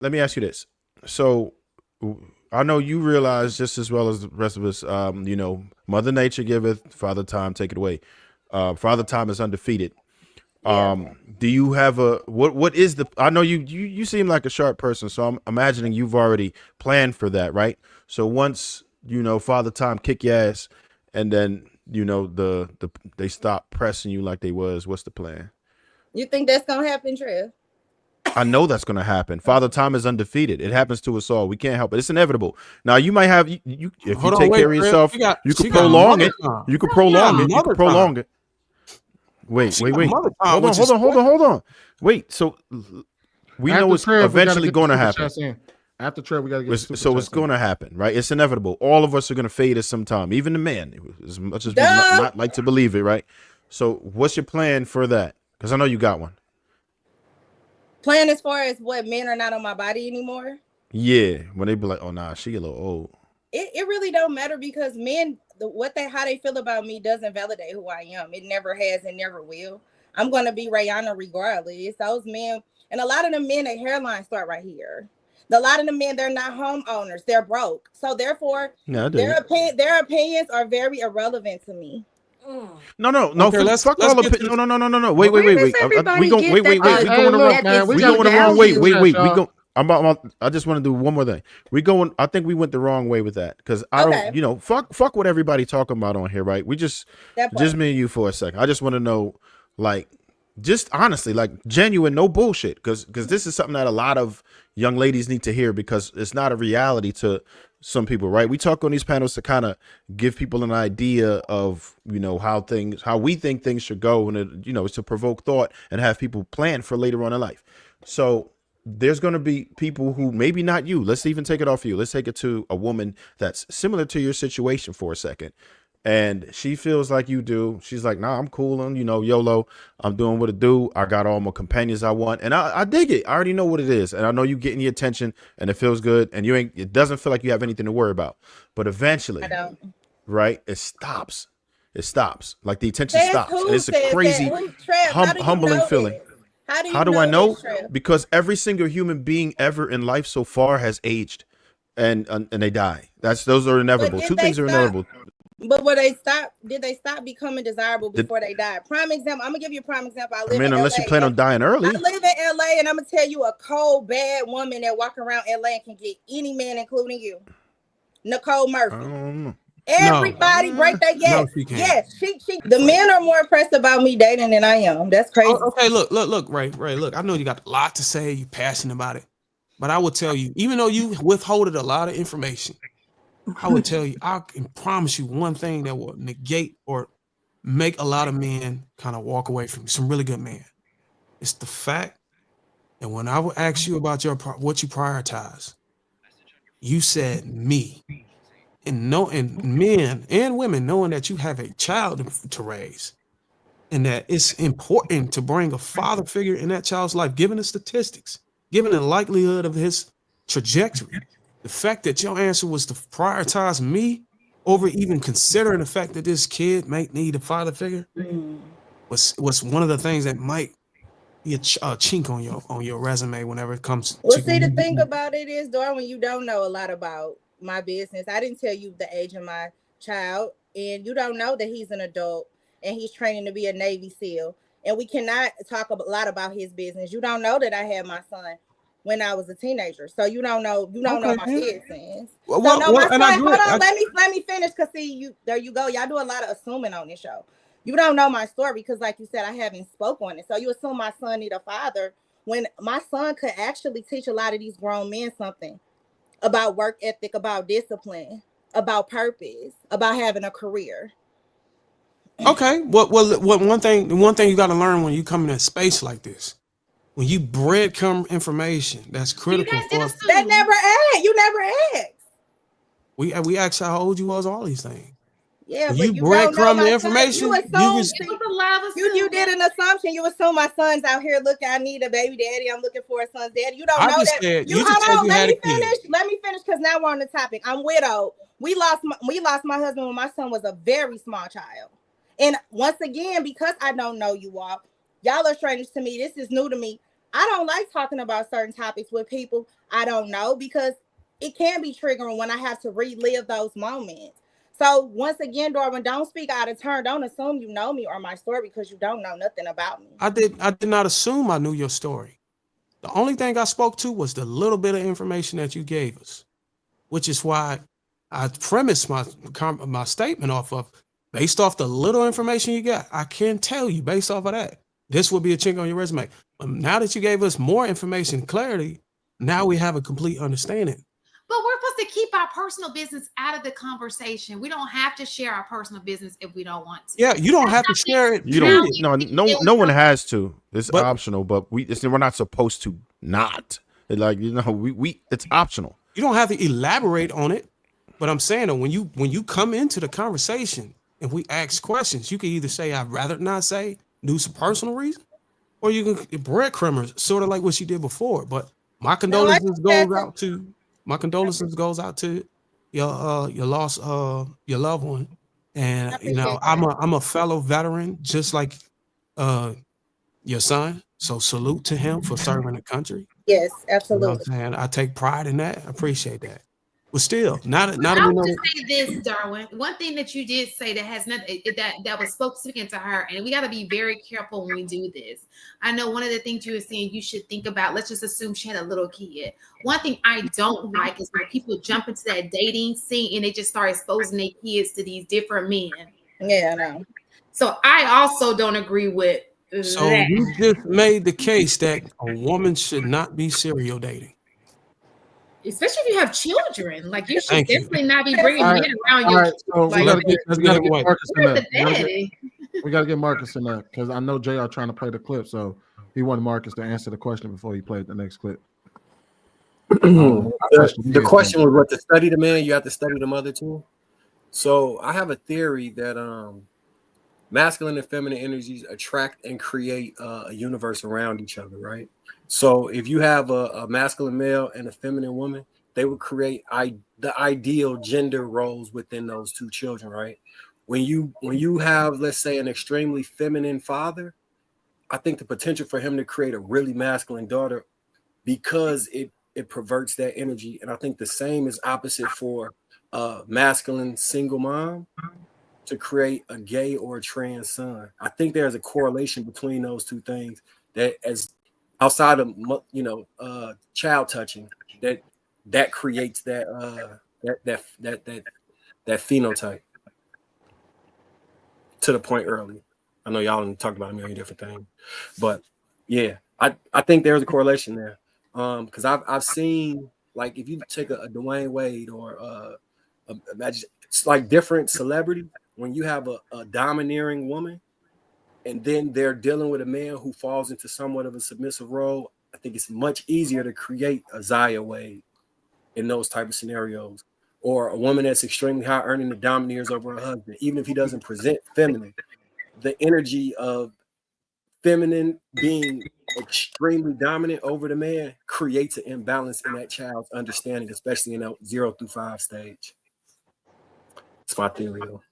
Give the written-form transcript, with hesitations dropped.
let me ask you this. So I know you realize just as well as the rest of us, Mother Nature giveth, Father Time take it away. Father Time is undefeated. Yeah. Do you have a what is the I know you seem like a sharp person, so I'm imagining you've already planned for that, right? So once, Father Time kick your ass and then, they stop pressing you like they was, what's the plan? You think that's gonna happen, Trev? I know that's going to happen. Father Time is undefeated. It happens to us all. We can't help it. It's inevitable. Now you might have you if you Hold on, take wait, care of Chris. yourself, She got you could she got prolong mother it. time. You could She got prolong it. You could mother time. prolong it. Wait, She wait, got wait. mother time, Hold on, which hold is on, hold on, hold on. Wait. So we know After it's Trev, we gotta eventually get the going to super happen. chats in. After Trev, we gotta get the super So it's chats in. going to happen, right? It's inevitable. All of us are going to fade at some time, even the man, as much as we Duh. not like to believe it, right? So what's your plan for that? Because I know you got one. Plan as far as what men are not on my body anymore. Yeah, when they be like, "Oh nah, she a little old." It really don't matter because men, how they feel about me doesn't validate who I am. It never has and never will. I'm gonna be Rihanna regardless. Those men, and a lot of the men, their hairlines start right here. A lot of the men, they're not homeowners, they're broke. So therefore, Yeah, I dig it. their opinions are very irrelevant to me. No. okay. Let's Fuck all get the to no. Wait. Where does We everybody go. get that Wait. Hey, We the hey, going the look, wrong. that man, we this We gotta you going the get to wrong the way. value. super chats, We y'all. go. I just want to do one more thing. We going. I think we went the wrong way with that because I Okay, don't. Fuck what everybody talking about on here, right? We just that just part. me and you for a second. I just want to know, like, just honestly, like, genuine, no bullshit, because this is something that a lot of young ladies need to hear because it's not a reality to some people, right? We talk on these panels to kind of give people an idea of how we think things should go, and it's to provoke thought and have people plan for later on in life. So there's going to be people who maybe not you. Let's even take it off you. Let's take it to a woman that's similar to your situation for a second. And she feels like you do. She's like, nah, I'm cool on, YOLO. I'm doing what it do. I got all my companions I want. And I dig it. I already know what it is. And I know you getting your attention and it feels good. And it doesn't feel like you have anything to worry about. But I eventually, don't. right, it stops. It stops. Like the attention Says stops. And who it's a says that? crazy, Who, Trev? How do you humbling know feeling. this? How do How you do I know this, know? Trev? Because every single human being ever in life so far has aged and they die. Those are But inevitable. did Two they things are stop? inevitable. But were they stop? Did they stop becoming desirable Did, before they died? Prime example. I'm gonna give you a prime example. I I live in mean, unless you plan LA, on and dying I early. live in LA, and I'm gonna tell you a cold, bad woman that walk around LA and can get any man, including you, Nicole I Murphy. don't know. no, Everybody break that. no, Yes, she can't. yes. She. The men are more impressed about me dating than I am. That's crazy. Okay, look, Ray, look. I know you got a lot to say. You passionate about it, but I will tell you, even though you withholded a lot of information, I will tell you, I can promise you one thing that will negate or make a lot of men kind of walk away from you, some really good men. It's the fact that when I would ask you about what you prioritize, you said me. And men and women knowing that you have a child to raise and that it's important to bring a father figure in that child's life, given the statistics, given the likelihood of his trajectory. The fact that your answer was to prioritize me over even considering the fact that this kid might need a father figure was one of the things that might be a chink on your resume whenever it comes Well, to see, the thing about it is, Darwin, you don't know a lot about my business. I didn't tell you the age of my child, and you don't know that he's an adult and he's training to be a Navy SEAL. And we cannot talk a lot about his business. You don't know that I had my son when I was a teenager, so you don't know. You don't know okay, my man. business. So no, my Well, and I son. agree. Hold on, let me finish. Cause see, you there you go. Y'all do a lot of assuming on this show. You don't know my story because, like you said, I haven't spoke on it. So you assume my son need a father when my son could actually teach a lot of these grown men something about work ethic, about discipline, about purpose, about having a career. Okay. One thing you got to learn when you come in a space like this, when you breadcrumb information that's You critical guys did for That assume. never asked. You never asked. we asked how old you was, all these things. Yeah, When but you you don't know breadcrumb the my son. You information, assume. It See, was a lot of you did assuming. an assumption. You assume my son's out here. Look, I need a baby daddy. I'm looking for a son's daddy. You don't I know just that. said You you just said hold on. you Let had a me kid. finish. Let me finish because now we're on the topic. I'm widowed. We lost my husband when my son was a very small child. And once again, because I don't know you all are strangers to me. This is new to me. I don't like talking about certain topics with people I don't know because it can be triggering when I have to relive those moments. So once again, Darwin, don't speak out of turn. Don't assume you know me or my story because you don't know nothing about me. I did not assume I knew your story. The only thing I spoke to was the little bit of information that you gave us, which is why I premised my statement off of, based off the little information you got. I can tell you based off of that, this will be a chink on your resume. But now that you gave us more information, clarity, now we have a complete understanding. But we're supposed to keep our personal business out of the conversation. We don't have to share our personal business if we don't want to. Yeah, you don't have to share it. You don't. No one has to. It's optional, but we're not supposed to not. Like, we it's optional. You don't have to elaborate on it. But I'm saying that when you come into the conversation and we ask questions, you can either say I'd rather not say due to personal reason, or you can breadcrumbers, sort of like what she did before. But my condolences goes out to your lost your loved one, and I'm a fellow veteran just like your son. So salute to him for serving the country. Yes, absolutely. You know what I'm saying? I take pride in that. I appreciate that. But still, I would just say this, Darwin. One thing that you did say that has nothing that was speaking to her, and we got to be very careful when we do this. I know one of the things you were saying you should think about. Let's just assume she had a little kid. One thing I don't like is when people jump into that dating scene and they just start exposing their kids to these different men. Yeah, I know. So I also don't agree with. So you just made the case that a woman should not be serial dating. Especially if you have children, like you should definitely not be bringing men around you. All right, so we gotta get Marcus in that. Daddy. We gotta get Marcus in that because I know JR trying to play the clip, so he wanted Marcus to answer the question before he played the next clip. The question was what to study the man, you have to study the mother too. So I have a theory that masculine and feminine energies attract and create a universe around each other, right? So if you have a masculine male and a feminine woman, they would create the ideal gender roles within those two children, right? When you have, let's say, an extremely feminine father, I think the potential for him to create a really masculine daughter, because it perverts that energy. And I think the same is opposite for a masculine single mom to create a gay or a trans son. I think there's a correlation between those two things that, as outside of child touching, that creates that phenotype. To the point earlier, I know y'all talked about a million different things, but yeah, I think there's a correlation there. Because I've seen, like, if you take a Dwayne Wade or imagine it's like different celebrities, when you have a domineering woman and then they're dealing with a man who falls into somewhat of a submissive role, I think it's much easier to create a Zaya Wade in those type of scenarios. Or a woman that's extremely high earning that domineers over her husband, even if he doesn't present feminine, the energy of feminine being extremely dominant over the man creates an imbalance in that child's understanding, especially in that 0 through 5 stage. It's my theory, though.